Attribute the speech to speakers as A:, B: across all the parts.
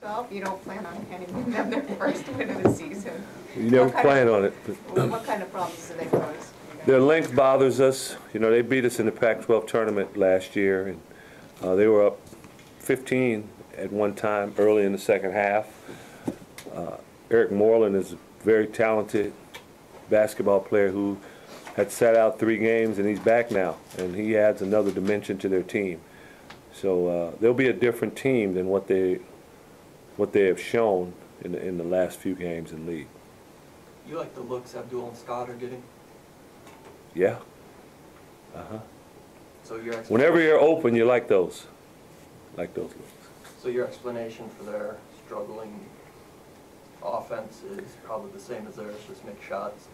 A: golf? You don't plan on handing them their first win of the season?
B: You never plan on it.
A: What kind of problems do they pose?
B: Their length bothers us. You know, they beat us in the Pac-12 tournament last year, and they were up 15 at one time early in the second half. Eric Moreland is a very talented basketball player who had sat out 3 games, and he's back now, and he adds another dimension to their team. So they'll be a different team than what they have shown in the last few games in league.
C: You like the looks Abdul and Scott are getting?
B: Yeah.
C: So
B: whenever you're open, you like those looks.
C: So your explanation for their struggling offense is probably the same as theirs, just make shots?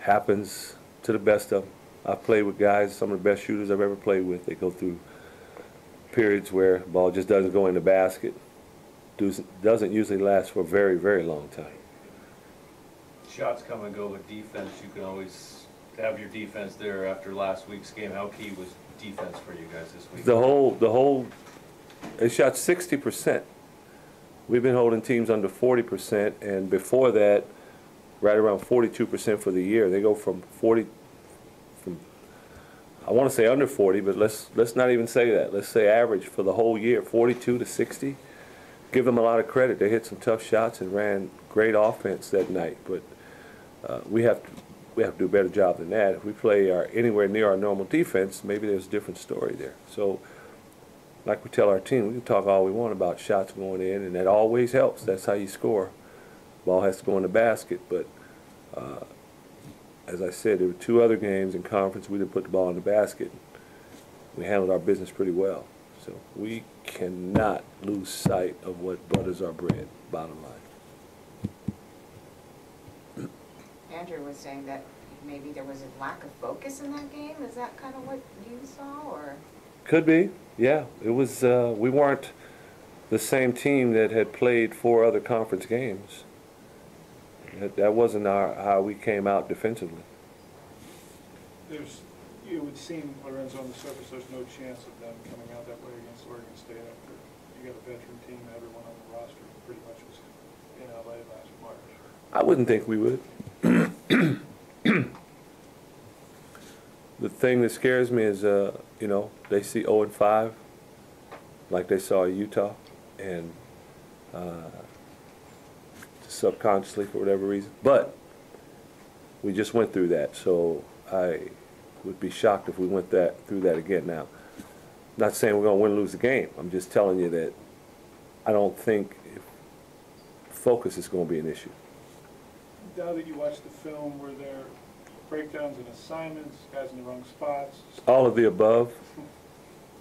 B: Happens to the best of them. I've played with guys, some of the best shooters I've ever played with. They go through periods where the ball just doesn't go in the basket. Doesn't usually last for a very, very long time.
D: Shots come and go with defense. You can always have your defense there after last week's game. How key was defense for you guys this week? They shot 60%. We've been holding teams under 40%, and before that, right around 42% for the year. They go from I want to say under 40, but let's not even say that. Let's say average for the whole year, 42 to 60. Give them a lot of credit. They hit some tough shots and ran great offense that night. But we have to do a better job than that. If we play anywhere near our normal defense, maybe there's a different story there. So, like we tell our team, we can talk all we want about shots going in, and that always helps. That's how you score. Ball has to go in the basket, but as I said, there were 2 other games in conference we didn't put the ball in the basket. We handled our business pretty well. So we cannot lose sight of what butters our bread, bottom line.
A: Andrew was saying that maybe there was a lack of focus in that game. Is that kind of what you saw, or?
B: Could be, yeah. It was. We weren't the same team that had played 4 other conference games. That wasn't how we came out defensively.
E: It would seem, Lorenzo, on the surface, there's no chance of them coming out that way against Oregon State after you got a veteran team, everyone on the roster pretty much was in LA last March.
B: I wouldn't think we would. The thing that scares me is, you know, they see 0-5, like they saw Utah, and subconsciously for whatever reason. But we just went through that, so I would be shocked if we went through that again. Now, not saying we're going to win or lose the game. I'm just telling you that I don't think focus is going to be an issue.
E: Now that you watch the film, were there breakdowns and assignments, guys in the wrong spots?
B: All of the above.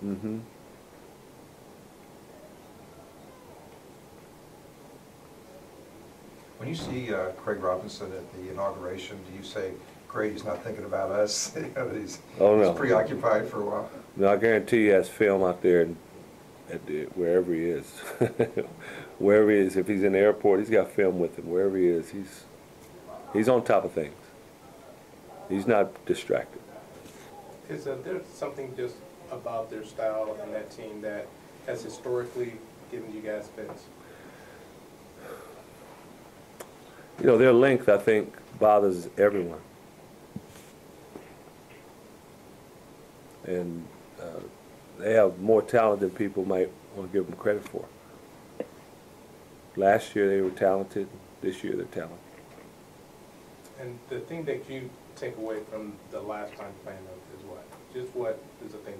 B: Mm-hmm.
F: When you see Craig Robinson at the inauguration, do you say, great, he's not thinking about us? You know, he's preoccupied for a while.
B: No, I guarantee he has film out there wherever he is. Wherever he is, if he's in the airport, he's got film with him. Wherever he is, he's on top of things. He's not distracted.
G: Is there something just about their style and that team that has historically given you guys fits?
B: You know, their length, I think, bothers everyone. And they have more talent than people might want to give them credit for. Last year they were talented. This year they're talented.
G: And the thing that you take away from the last time playing them is what? Just what is the thing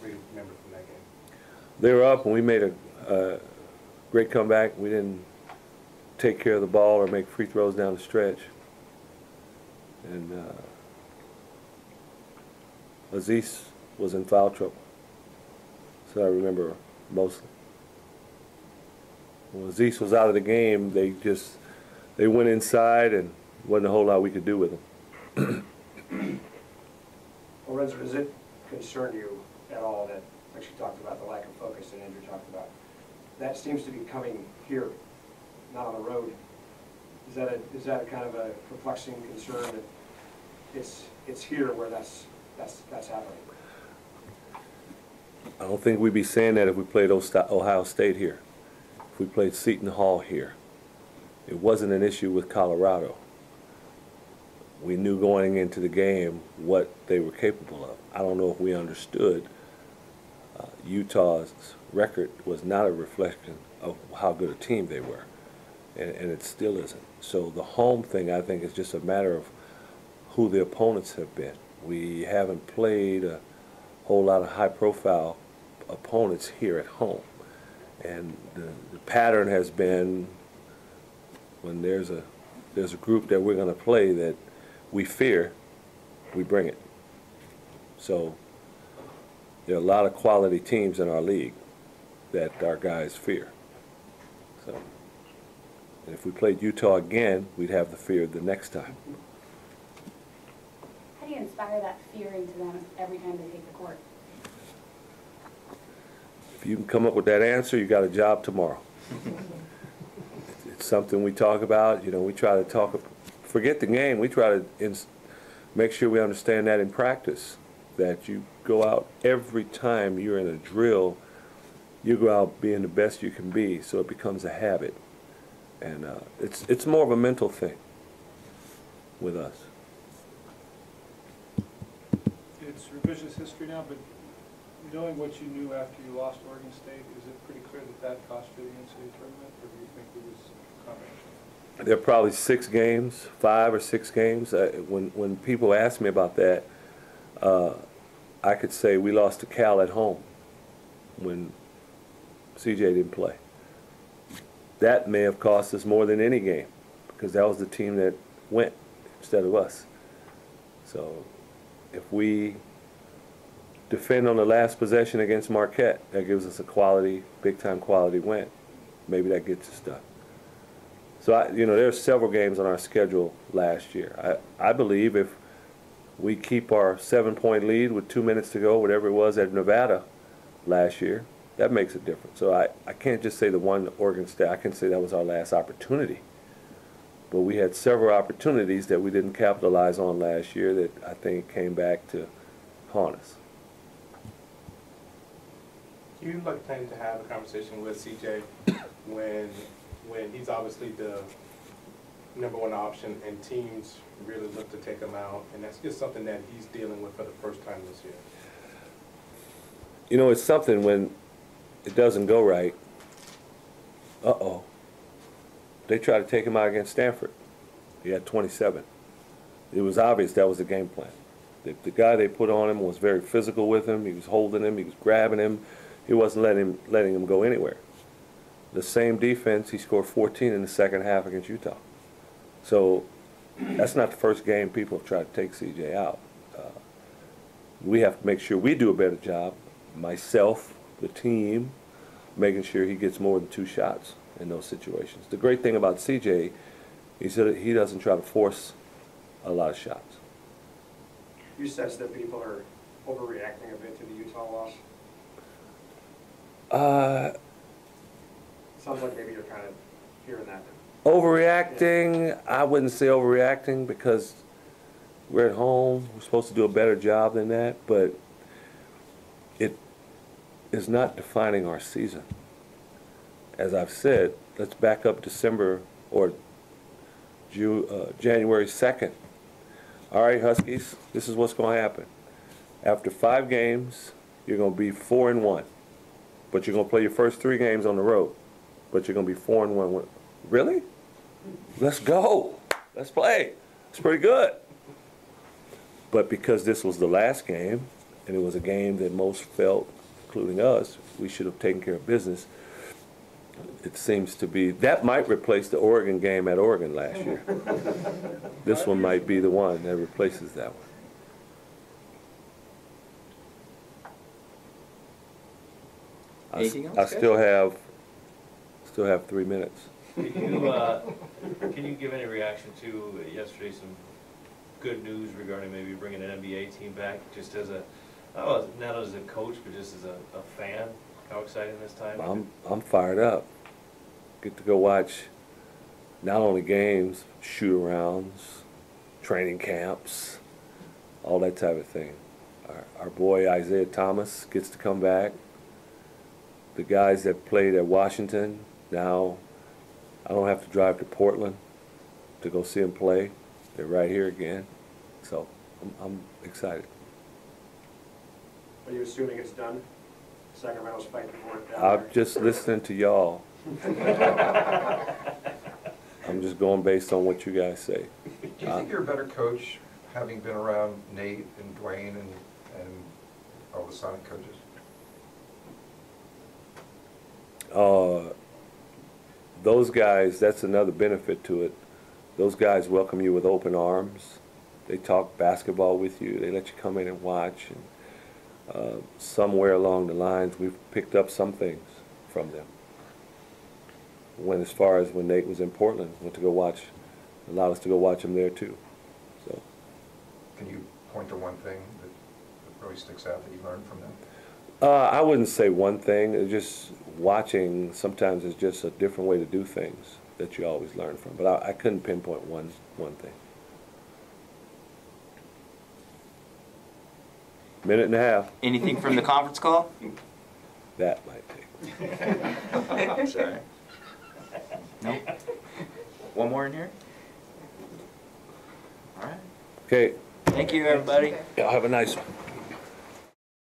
G: that you remember from that game?
B: They were up and we made a great comeback. We didn't take care of the ball or make free throws down the stretch. And Aziz was in foul trouble. So I remember mostly. When Aziz was out of the game, they went inside and wasn't a whole lot we could do with them.
H: Lorenzo, does it concern you at all that, like you talked about, the lack of focus that Andrew talked about, that seems to be coming here, not on the road? Is that a kind of a perplexing concern that it's here where that's happening?
B: I don't think we'd be saying that if we played Ohio State here.
D: if we played Seton Hall here. It wasn't an issue with Colorado. We knew going into the game what they were capable of. I don't know if we understood Utah's record was not a reflection of how good a team they were, and it still isn't. So the home thing, I think, is just a matter of who the opponents have been. We haven't played a whole lot of high-profile opponents here at home, and the pattern has been when there's a group that we're going to play that we fear, we bring it. So there are a lot of quality teams in our league that our guys fear. So, and if we played Utah again, we'd have the fear the next time.
I: How do you inspire that fear into them every time they take the court?
D: If you can come up with that answer, you got a job tomorrow. It's something we talk about. You know, we try to talk, forget the game, we try to make sure we understand that in practice, that you go out every time you're in a drill, you go out being the best you can be, so it becomes a habit. And it's more of a mental thing with us.
E: It's revisionist history now, but knowing what you knew after you lost Oregon State, is it pretty clear that that cost you the NCAA tournament, or do you think it was a combination?
D: There are probably 6 games, 5 or 6 games. When people ask me about that, I could say we lost to Cal at home when CJ didn't play. That may have cost us more than any game, because that was the team that went instead of us. So if we defend on the last possession against Marquette, that gives us a quality, big-time quality win. Maybe that gets us done. So, you know, there are several games on our schedule last year. I believe if we keep our 7-point lead with 2 minutes to go, whatever it was at Nevada last year, that makes a difference. So I can't just say the one Oregon State. I can say that was our last opportunity. But we had several opportunities that we didn't capitalize on last year that I think came back to haunt us.
G: Do you like plan to have a conversation with CJ when he's obviously the #1 option and teams really look to take him out, and that's just something that he's dealing with for the first time this year?
D: You know, it's something when it doesn't go right. They tried to take him out against Stanford. He had 27. It was obvious that was the game plan. The guy they put on him was very physical with him. He was holding him. He was grabbing him. He wasn't letting him go anywhere. The same defense, he scored 14 in the second half against Utah. So that's not the first game people have tried to take CJ out. We have to make sure we do a better job, myself, the team, making sure he gets more than 2 shots in those situations. The great thing about CJ is that he doesn't try to force a lot of shots.
H: You sense that people are overreacting a bit to the Utah loss? Sounds like maybe you're kind of hearing that.
D: Overreacting, yeah. I wouldn't say overreacting, because we're at home. We're supposed to do a better job than that, but it is not defining our season. As I've said, let's back up December or January 2nd. All right, Huskies, this is what's going to happen. After 5 games, you're going to be 4-1, but you're going to play your first 3 games on the road, but you're going to be 4-1. Really? Let's go. Let's play. It's pretty good. But because this was the last game, and it was a game that most felt, including us, we should have taken care of business, it seems to be, that might replace the Oregon game at Oregon last year. This one might be the one that replaces that one.
J: Anything else,
D: I still have 3 minutes.
J: Can you give any reaction to yesterday some good news regarding maybe bringing an NBA team back, just as not as a coach, but just as a fan? How exciting this time?
D: I'm fired up. Get to go watch not only games, shoot-arounds, training camps, all that type of thing. Our boy Isaiah Thomas gets to come back. The guys that played at Washington,
B: Now, I don't have to drive to Portland to go see them play. They're right here again. So I'm excited.
H: Are you assuming it's done? Sacramento's fighting for it down
B: I'm
H: there?
B: just listening to y'all. I'm just going based on what you guys say.
F: Do you think you're a better coach having been around Nate and Dwayne and all the Sonic coaches?
B: Those guys, that's another benefit to it. Those guys welcome you with open arms. They talk basketball with you. They let you come in and watch. And somewhere along the lines, we've picked up some things from them. As far as when Nate was in Portland, went to go watch, allowed us to go watch him there too. So.
F: Can you point to one thing that really sticks out that you learned from them?
B: I wouldn't say one thing. It's just watching sometimes is just a different way to do things that you always learn from. But I couldn't pinpoint one thing. Minute and a half.
K: Anything from the conference call?
B: That might take.
K: Sorry. Nope. One more in here? All right.
B: Okay.
K: Thank you, everybody.
B: Y'all have a nice one.